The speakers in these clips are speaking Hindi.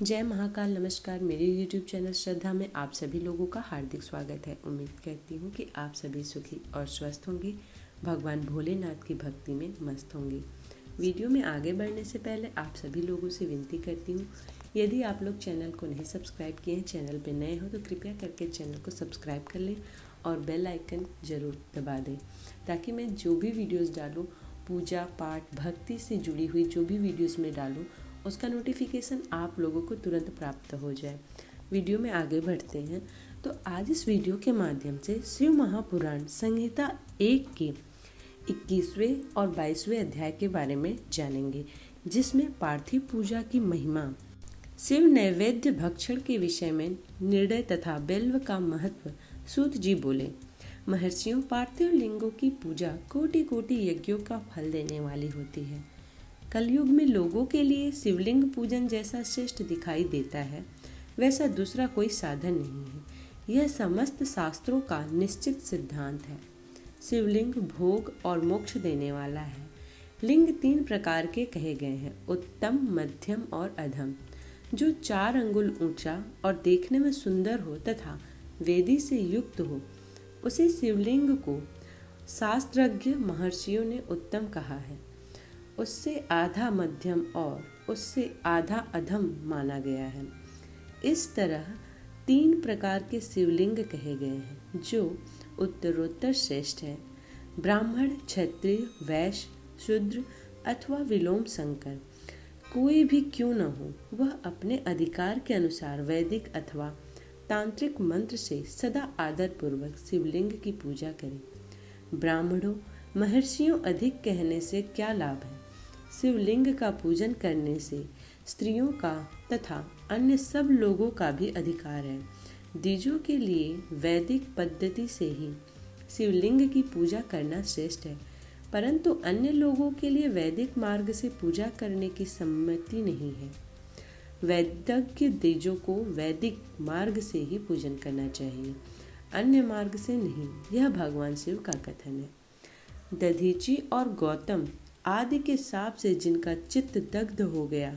जय महाकाल। नमस्कार। मेरे YouTube चैनल श्रद्धा में आप सभी लोगों का हार्दिक स्वागत है। उम्मीद करती हूँ कि आप सभी सुखी और स्वस्थ होंगे, भगवान भोलेनाथ की भक्ति में मस्त होंगे। वीडियो में आगे बढ़ने से पहले आप सभी लोगों से विनती करती हूँ, यदि आप लोग चैनल को नहीं सब्सक्राइब किए हैं, चैनल पर नए हो तो कृपया करके चैनल को सब्सक्राइब कर लें और बेल आइकन ज़रूर दबा दें, ताकि मैं जो भी वीडियोज़ डालूँ, पूजा पाठ भक्ति से जुड़ी हुई जो भी वीडियोज़ में डालूँ, उसका नोटिफिकेशन आप लोगों को तुरंत प्राप्त हो जाए। वीडियो में आगे बढ़ते हैं तो आज इस वीडियो के माध्यम से शिव महापुराण संहिता 1 के 21वें और 22वें अध्याय के बारे में जानेंगे, जिसमें पार्थिव पूजा की महिमा, शिव नैवेद्य भक्षण के विषय में निर्णय तथा बेल्व का महत्व सूत जी बोले। महर्षियों, पार्थिव लिंगों की पूजा कोटि कोटि यज्ञों का फल देने वाली होती है। कलयुग में लोगों के लिए शिवलिंग पूजन जैसा श्रेष्ठ दिखाई देता है, वैसा दूसरा कोई साधन नहीं है। यह समस्त शास्त्रों का निश्चित सिद्धांत है। शिवलिंग भोग और मोक्ष देने वाला है। लिंग 3 प्रकार के कहे गए हैं, उत्तम, मध्यम और अधम। जो 4 अंगुल ऊंचा और देखने में सुंदर हो तथा वेदी से युक्त हो, उसे शिवलिंग को शास्त्रज्ञ महर्षियों ने उत्तम कहा है। उससे आधा मध्यम और उससे आधा अधम माना गया है। इस तरह 3 प्रकार के शिवलिंग कहे गए हैं, जो उत्तरोत्तर श्रेष्ठ है। ब्राह्मण, क्षत्रिय, वैश्य, शूद्र अथवा विलोम संकर कोई भी क्यों न हो, वह अपने अधिकार के अनुसार वैदिक अथवा तांत्रिक मंत्र से सदा आदर पूर्वक शिवलिंग की पूजा करे। ब्राह्मणों, महर्षियों अधिक कहने से क्या लाभ है? शिवलिंग का पूजन करने से स्त्रियों का तथा अन्य सब लोगों का भी अधिकार है। द्विजों के लिए वैदिक पद्धति से ही शिवलिंग की पूजा करना श्रेष्ठ है, परंतु अन्य लोगों के लिए वैदिक मार्ग से पूजा करने की सम्मति नहीं है। वैदज्ञ द्विजों को वैदिक मार्ग से ही पूजन करना चाहिए, अन्य मार्ग से नहीं। यह भगवान शिव का कथन है। दधीची और गौतम आदि के साप से जिनका चित्त दग्ध हो गया,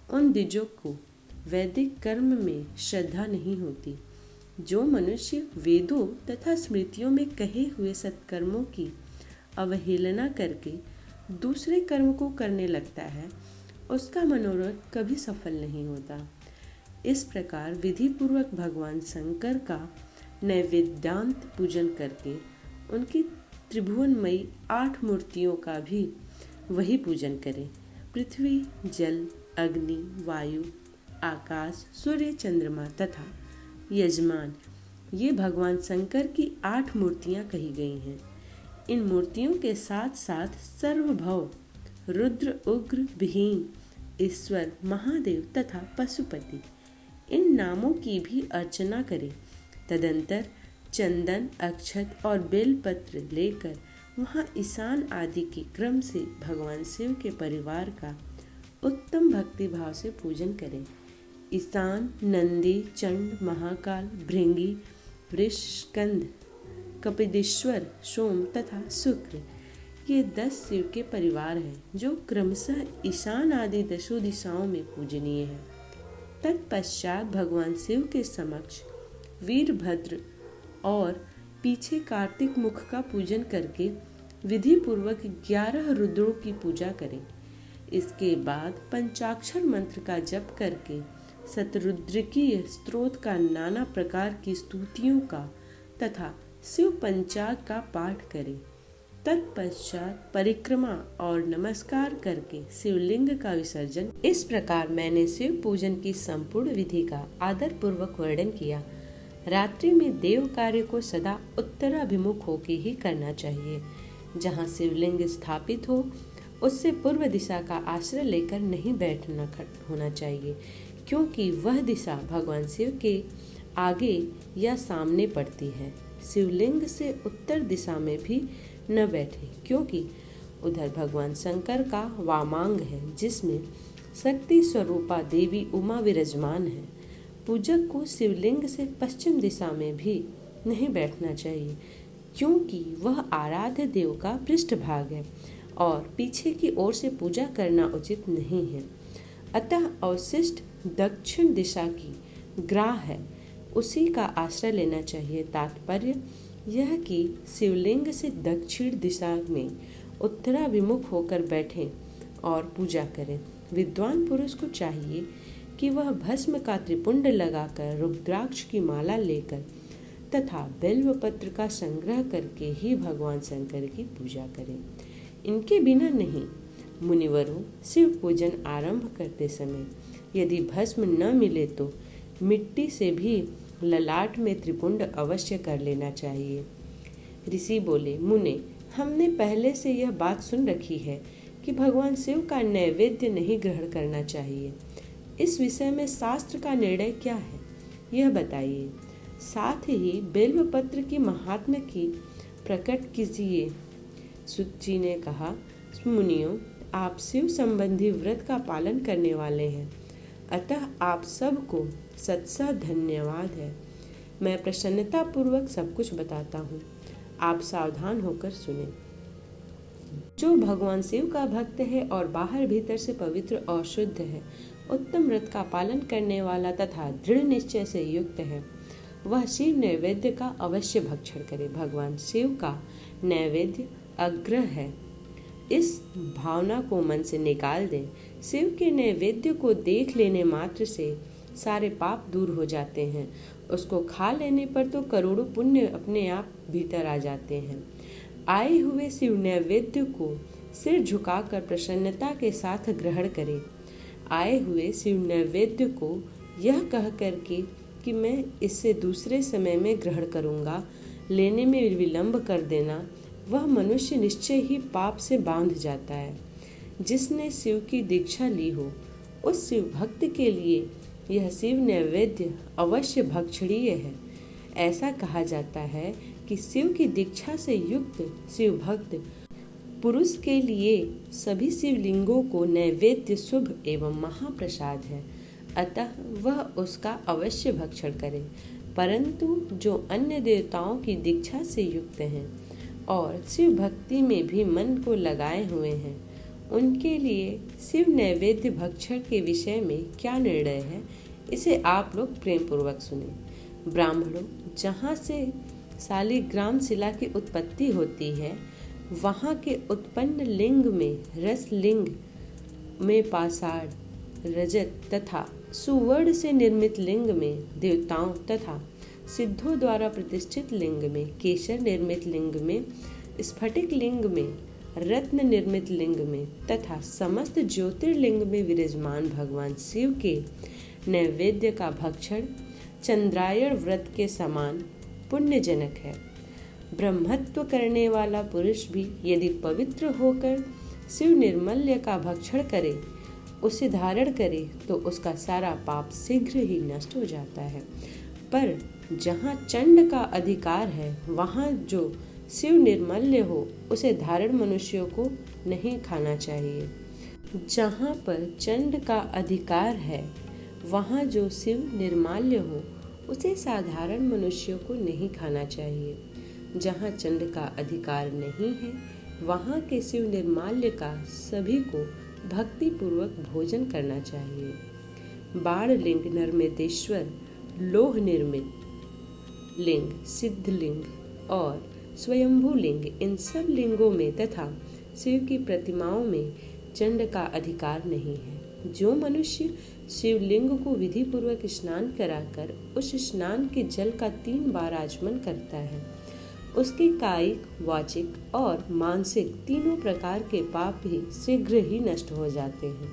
उन द्विजों को वैदिक कर्म में श्रद्धा नहीं होती। जो मनुष्य वेदों तथा स्मृतियों में कहे हुए सत्कर्मों की अवहेलना करके दूसरे कर्म को करने लगता है, उसका मनोरथ कभी सफल नहीं होता। इस प्रकार विधि पूर्वक भगवान शंकर का नैवेद्यांत पूजन करके उनकी त्रिभुवनमयी 8 मूर्तियों का भी वही पूजन करें। पृथ्वी, जल, अग्नि, वायु, आकाश, सूर्य, चंद्रमा तथा यजमान, ये भगवान शंकर की 8 मूर्तियां कही गई हैं। इन मूर्तियों के साथ साथ सर्वभव, रुद्र, उग्र, भीम, ईश्वर, महादेव तथा पशुपति, इन नामों की भी अर्चना करें। तदंतर चंदन, अक्षत और बेलपत्र लेकर वहाँ ईशान आदि के क्रम से भगवान शिव के परिवार का उत्तम भक्ति भाव से पूजन करें। ईशान, नंदी, चंड, महाकाल, भृंगी, वृषस्कंद, कपिलेश्वर, सोम तथा शुक्र, ये 10 शिव के परिवार हैं, जो क्रमशः ईशान आदि 10 दिशाओं में पूजनीय हैं। तत्पश्चात भगवान शिव के समक्ष वीरभद्र और पीछे कार्तिक मुख का पूजन करके विधि पूर्वक 11 रुद्रों की पूजा करें। इसके बाद पंचाक्षर मंत्र का जप करके शतरुद्रकीय स्तोत्र का नाना प्रकार की स्तुतियों का तथा शिव पंचाग का पाठ करें। तत्पश्चात परिक्रमा और नमस्कार करके शिवलिंग का विसर्जन। इस प्रकार मैंने शिव पूजन की संपूर्ण विधि का आदर पूर्वक वर्णन किया। रात्रि में देव कार्य को सदा उत्तराभिमुख होकर ही करना चाहिए। जहाँ शिवलिंग स्थापित हो, उससे पूर्व दिशा का आश्रय लेकर नहीं बैठना होना चाहिए, क्योंकि वह दिशा भगवान शिव के आगे या सामने पड़ती है। शिवलिंग से उत्तर दिशा में भी न बैठे, क्योंकि उधर भगवान शंकर का वामांग है, जिसमें शक्ति स्वरूपा देवी उमा विराजमान है। पूजक को शिवलिंग से पश्चिम दिशा में भी नहीं बैठना चाहिए, क्योंकि वह आराध्य देव का पृष्ठभाग है और पीछे की ओर से पूजा करना उचित नहीं है। अतः अवशिष्ट दक्षिण दिशा की ग्राह है, उसी का आश्रय लेना चाहिए। तात्पर्य यह कि शिवलिंग से दक्षिण दिशा में उत्तराभिमुख होकर बैठें और पूजा करें। विद्वान पुरुष को चाहिए कि वह भस्म का त्रिपुंड लगाकर रुद्राक्ष की माला लेकर तथा बेल्व पत्र का संग्रह करके ही भगवान शंकर की पूजा करें। इनके बिना नहीं। मुनिवरों, शिव पूजन आरंभ करते समय यदि भस्म न मिले तो मिट्टी से भी ललाट में त्रिपुंड अवश्य कर लेना चाहिए। ऋषि बोले, मुने, हमने पहले से यह बात सुन रखी है कि भगवान शिव का नैवेद्य नहीं ग्रहण करना चाहिए। इस विषय में शास्त्र का निर्णय क्या है, यह बताइए। साथ ही बेल्व पत्र की महात्म्य की प्रकट कीजिए। सुत जी ने कहा, मुनियों, आप शिव संबंधी व्रत का पालन करने वाले हैं, अतः आप सबको सत्सह धन्यवाद है। मैं प्रसन्नता पूर्वक सब कुछ बताता हूँ, आप सावधान होकर सुने। जो भगवान शिव का भक्त है और बाहर भीतर से पवित्र और शुद्ध है, उत्तम व्रत का पालन करने वाला तथा दृढ़ निश्चय से युक्त है, वह शिव नैवेद्य का अवश्य भक्षण करे। भगवान शिव का नैवेद्य अग्रह है, इस भावना को मन से निकाल दें। शिव के नैवेद्य को देख लेने मात्र से सारे पाप दूर हो जाते हैं। उसको खा लेने पर तो करोड़ों पुण्य अपने आप भीतर आ जाते हैं। आए हुए शिव नैवेद्य को सिर झुकाकर प्रसन्नता के साथ ग्रहण करें। आए हुए शिव नैवेद्य को यह कह करके कि मैं इससे दूसरे समय में ग्रहण करूँगा, लेने में विलंब कर देना, वह मनुष्य निश्चय ही पाप से बांध जाता है। जिसने शिव की दीक्षा ली हो, उस शिव भक्त के लिए यह शिव नैवेद्य अवश्य भक्षणीय है। ऐसा कहा जाता है कि शिव की दीक्षा से युक्त शिव भक्त पुरुष के लिए सभी शिवलिंगों को नैवेद्य शुभ एवं महाप्रसाद है, अतः वह उसका अवश्य भक्षण करे। परंतु जो अन्य देवताओं की दीक्षा से युक्त हैं और शिव भक्ति में भी मन को लगाए हुए हैं, उनके लिए शिव नैवेद्य भक्षण के विषय में क्या निर्णय है, इसे आप लोग प्रेम पूर्वक सुने। ब्राह्मणों, जहाँ से शालिग्राम शिला की उत्पत्ति होती है, वहाँ के उत्पन्न लिंग में रस लिंग में पाषाण, रजत तथा सुवर्ण से निर्मित लिंग में देवताओं तथा सिद्धों द्वारा प्रतिष्ठित लिंग में, केशर निर्मित लिंग में, स्फटिक लिंग में, रत्न निर्मित लिंग में तथा समस्त ज्योतिर्लिंग में विराजमान भगवान शिव के नैवेद्य का भक्षण चंद्रायण व्रत के समान पुण्यजनक है। ब्रह्मत्व करने वाला पुरुष भी यदि पवित्र होकर शिव निर्मल्य का भक्षण करे, उसे धारण करे, तो उसका सारा पाप शीघ्र ही नष्ट हो जाता है। पर जहाँ चंड का अधिकार है, वहाँ जो शिव निर्मल्य हो, उसे धारण मनुष्यों को नहीं खाना चाहिए। जहाँ पर चंड का अधिकार है, वहाँ जो शिव निर्माल्य हो, उसे साधारण मनुष्यों को नहीं खाना चाहिए। जहाँ चंड का अधिकार नहीं है, वहाँ के शिव निर्माल्य का सभी को भक्ति पूर्वक भोजन करना चाहिए। बाण लिंग नर्मदेश्वर, लोह निर्मित लिंग, सिद्ध लिंग और स्वयंभू लिंग, इन सब लिंगों में तथा शिव की प्रतिमाओं में चंड का अधिकार नहीं है। जो मनुष्य शिवलिंग को विधि पूर्वक स्नान कराकर उस स्नान के जल का 3 बार आचमन करता है, उसके कायिक, वाचिक और मानसिक तीनों प्रकार के पाप भी शीघ्र ही नष्ट हो जाते हैं।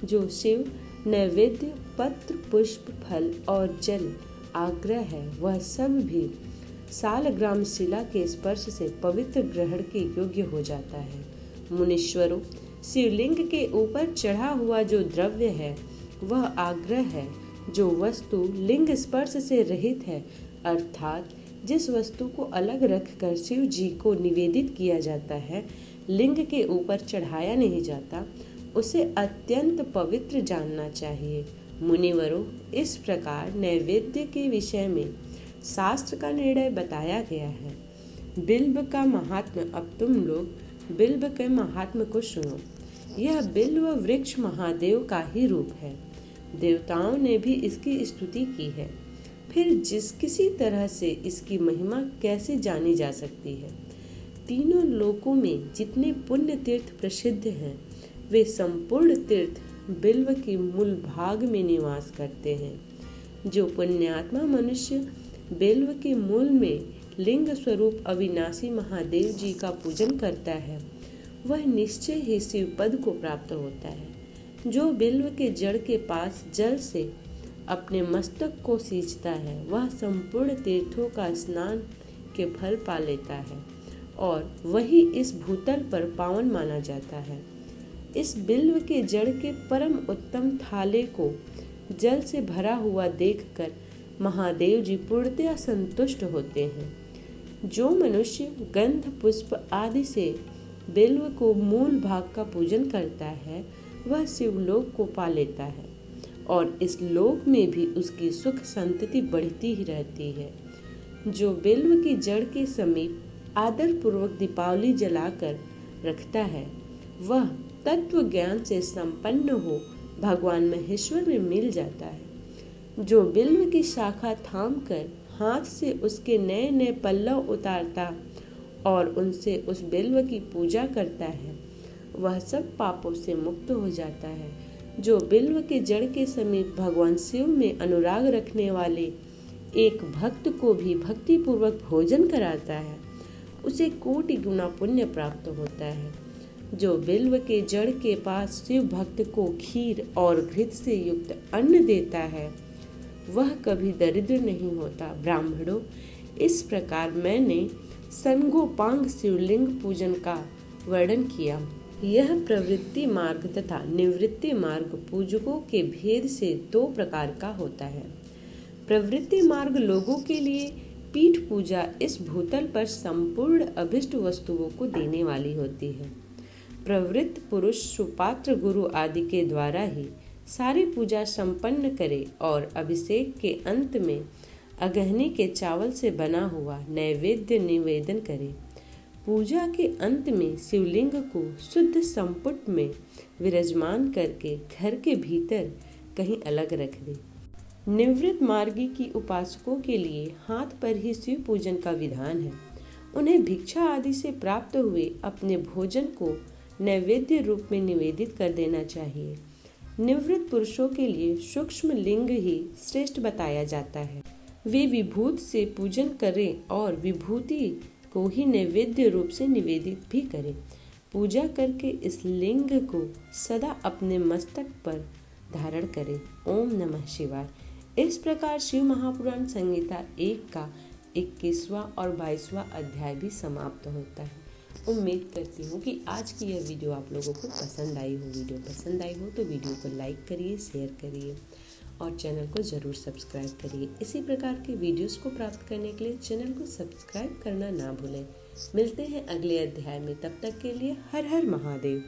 जो शिव नैवेद्य पत्र, पुष्प, फल और जल आग्रह है, वह सब भी शालग्राम शिला के स्पर्श से पवित्र ग्रहण के योग्य हो जाता है। मुनीश्वरों, शिवलिंग के ऊपर चढ़ा हुआ जो द्रव्य है, वह आग्रह है। जो वस्तु लिंग स्पर्श से रहित है, अर्थात जिस वस्तु को अलग रखकर शिव जी को निवेदित किया जाता है, लिंग के ऊपर चढ़ाया नहीं जाता, उसे अत्यंत पवित्र जानना चाहिए। मुनिवरों, इस प्रकार नैवेद्य के विषय में शास्त्र का निर्णय बताया गया है। बिल्व का महात्म्य, अब तुम लोग बिल्व के महात्म्य को सुनो। यह बिल्व वृक्ष महादेव का ही रूप है। देवताओं ने भी इसकी स्तुति की है। फिर किसी तरह से इसकी महिमा कैसे जानी जा सकती है। तीनों लोकों में जितने पुण्य तीर्थ प्रसिद्ध हैं, वे संपूर्ण तीर्थ बिल्व के मूल भाग में निवास करते हैं। जो पुण्यात्मा मनुष्य बिल्व के मूल में लिंग स्वरूप अविनाशी महादेव जी का पूजन करता है, वह निश्चय ही शिव पद को प्राप्त होता है। जो बिल्व के जड़ के पास जल से अपने मस्तक को सींचता है, वह संपूर्ण तीर्थों का स्नान के फल पा लेता है और वही इस भूतल पर पावन माना जाता है। इस बिल्व के जड़ के परम उत्तम थाले को जल से भरा हुआ देखकर महादेव जी पूर्णतया संतुष्ट होते हैं। जो मनुष्य गंध पुष्प आदि से बिल्व को मूल भाग का पूजन करता है, वह शिवलोक को पा लेता है और इस लोक में भी उसकी सुख संतति बढ़ती ही रहती है। जो बिल्व की जड़ के समीप आदर पूर्वक दीपावली जलाकर रखता है, वह तत्व ज्ञान से संपन्न हो भगवान महेश्वर में मिल जाता है। जो बिल्व की शाखा थाम कर हाथ से उसके नए नए पल्लव उतारता और उनसे उस बिल्व की पूजा करता है, वह सब पापों से मुक्त हो जाता है। जो बिल्व के जड़ के समीप भगवान शिव में अनुराग रखने वाले एक भक्त को भी भक्ति पूर्वक भोजन कराता है, उसे कोटि गुना पुण्य प्राप्त होता है। जो बिल्व के जड़ के पास शिव भक्त को खीर और घृत से युक्त अन्न देता है, वह कभी दरिद्र नहीं होता। ब्राह्मणों, इस प्रकार मैंने संगोपांग शिवलिंग पूजन का वर्णन किया। यह प्रवृत्ति मार्ग तथा निवृत्ति मार्ग पूजकों के भेद से दो प्रकार का होता है। प्रवृत्ति मार्ग लोगों के लिए पीठ पूजा इस भूतल पर संपूर्ण अभिष्ट वस्तुओं को देने वाली होती है। प्रवृत्त पुरुष सुपात्र गुरु आदि के द्वारा ही सारी पूजा संपन्न करे और अभिषेक के अंत में अगहनी के चावल से बना हुआ नैवेद्य निवेदन करे। पूजा के अंत में शिवलिंग को शुद्ध संपुट में विराजमान करके घर के भीतर कहीं अलग रख दे। निवृत्त मार्गी की उपासकों के लिए हाथ पर ही शिव पूजन का विधान है। उन्हें भिक्षा आदि से प्राप्त हुए अपने भोजन को नैवेद्य रूप में निवेदित कर देना चाहिए। निवृत्त पुरुषों के लिए सूक्ष्म लिंग ही श्रेष्ठ बताया जाता है। वे विभूत से पूजन करें और विभूति को ही नैवेद्य रूप से निवेदित भी करें। पूजा करके इस लिंग को सदा अपने मस्तक पर धारण करें। ओम नमः शिवाय। इस प्रकार शिव महापुराण संहिता 1 का 21वां और 22वां अध्याय भी समाप्त होता है। उम्मीद करती हूँ कि आज की यह वीडियो आप लोगों को पसंद आई हो। वीडियो पसंद आई हो तो वीडियो को लाइक करिए, शेयर करिए और चैनल को ज़रूर सब्सक्राइब करिए। इसी प्रकार के वीडियोस को प्राप्त करने के लिए चैनल को सब्सक्राइब करना ना भूलें। मिलते हैं अगले अध्याय में, तब तक के लिए हर हर महादेव।